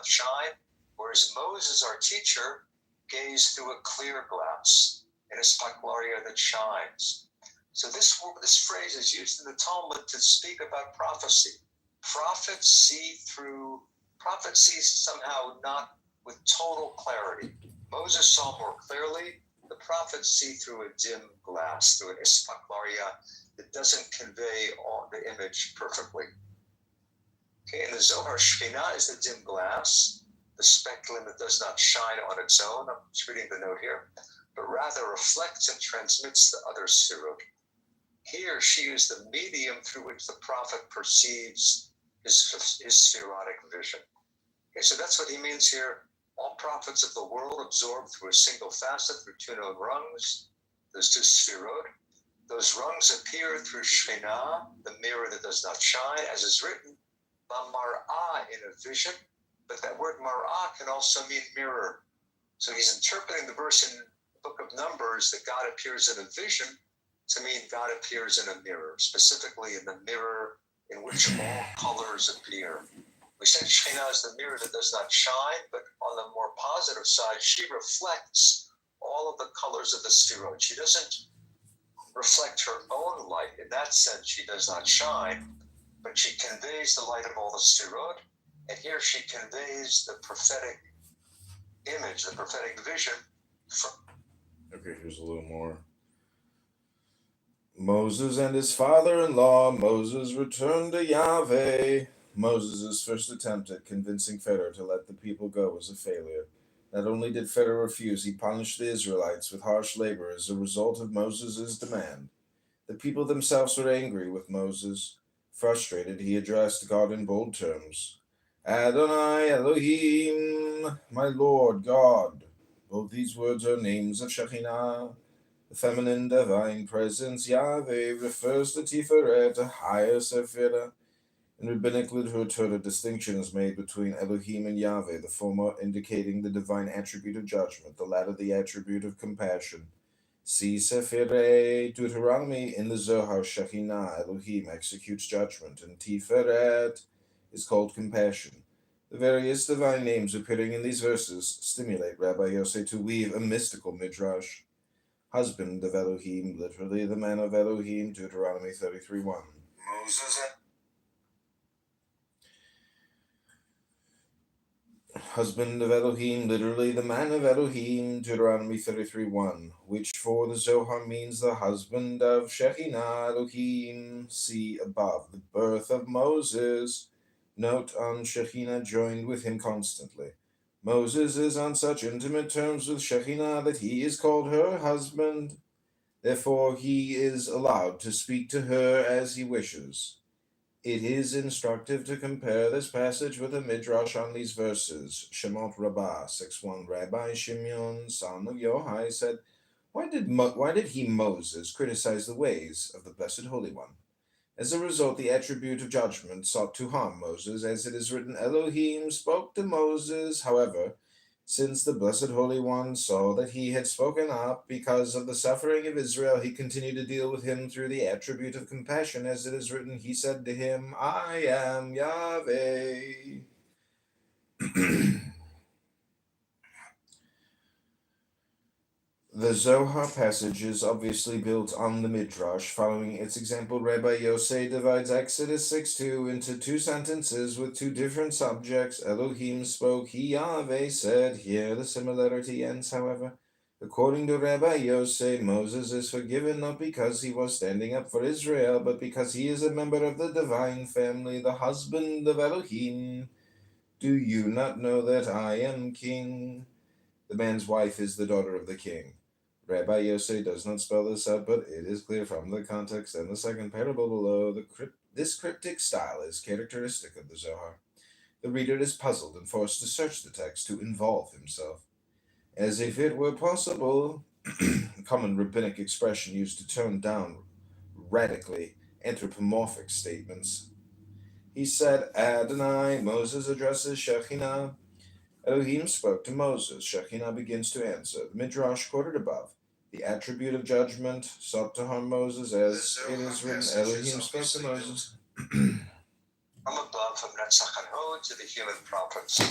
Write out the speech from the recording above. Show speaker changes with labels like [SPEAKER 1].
[SPEAKER 1] shine, whereas Moses, our teacher, gazed through a clear glass in a spaklaria that shines. So this phrase is used in the Talmud to speak about prophecy. Prophets see somehow not with total clarity. Moses saw more clearly. The prophets see through a dim glass, through an ispaklaria that doesn't convey the image perfectly. Okay, in the Zohar, Shekhinah is the dim glass, the speculum that does not shine on its own. I'm just reading the note here, but rather reflects and transmits the other sirut. Here, she is the medium through which the prophet perceives his spherotic vision. Okay, so that's what he means here. All prophets of the world absorb through a single facet, through two known rungs. There's two sphirot. Those rungs appear through Shekhinah, the mirror that does not shine, as is written, Mar'ah, in a vision. But that word Mar'ah can also mean mirror. So he's interpreting the verse in the book of Numbers that God appears in a vision to mean God appears in a mirror, specifically in the mirror in which all colors appear. We said Shekhinah is the mirror that does not shine, but on the more positive side, she reflects all of the colors of the sphirot. She doesn't reflect her own light. In that sense, she does not shine, but she conveys the light of all the sphirot. And here she conveys the prophetic image, the prophetic vision.
[SPEAKER 2] Okay, here's a little more. Moses and his father-in-law, Moses returned to Yahweh. Moses' first attempt at convincing Pharaoh to let the people go was a failure. Not only did Pharaoh refuse, he punished the Israelites with harsh labor as a result of Moses' demand. The people themselves were angry with Moses. Frustrated, he addressed God in bold terms. Adonai Elohim, my Lord God. Both these words are names of Shekhinah. The feminine divine presence, Yahweh, refers to Tiferet, a higher Sephirah. In rabbinic literature, a distinction is made between Elohim and Yahweh, the former indicating the divine attribute of judgment, the latter the attribute of compassion. See Sephirah, Deuteronomy. In the Zohar, Shekhinah, Elohim, executes judgment, and Tiferet is called compassion. The various divine names appearing in these verses stimulate Rabbi Yossi to weave a mystical midrash. Husband of Elohim, literally the man of Elohim, Deuteronomy 33:1. Husband of Elohim, literally the man of Elohim, Deuteronomy 33:1, which for the Zohar means the husband of Shekhinah Elohim. See above, the birth of Moses. Note on Shekhinah joined with him constantly. Moses is on such intimate terms with Shekhinah that he is called her husband. Therefore, he is allowed to speak to her as he wishes. It is instructive to compare this passage with a midrash on these verses. Shemot Rabbah 6:1. Rabbi Shimon, son of Yohai, said, Why did he, Moses, criticize the ways of the Blessed Holy One? As a result, the attribute of judgment sought to harm Moses, as it is written, Elohim spoke to Moses. However, since the Blessed Holy One saw that he had spoken up because of the suffering of Israel, he continued to deal with him through the attribute of compassion, as it is written, he said to him, I am Yahweh. The Zohar passage is obviously built on the Midrash. Following its example, Rabbi Yosei divides Exodus 6:2 into two sentences with two different subjects. Elohim spoke, he Yahweh said. Here the similarity ends, however. According to Rabbi Yosei, Moses is forgiven not because he was standing up for Israel, but because he is a member of the divine family, the husband of Elohim. Do you not know that I am king? The man's wife is the daughter of the king. Rabbi Yosei does not spell this out, but it is clear from the context and the second parable below. This cryptic style is characteristic of the Zohar. The reader is puzzled and forced to search the text to involve himself. As if it were possible, a common rabbinic expression used to tone down radically anthropomorphic statements. He said, Adonai, Moses addresses Shekhinah. Elohim spoke to Moses. Shekhinah begins to answer. The Midrash quoted above. The attribute of judgment sought to harm Moses, as it is written, Elohim spoke to Moses.
[SPEAKER 1] From above, from Netzach and Hod to the human prophets.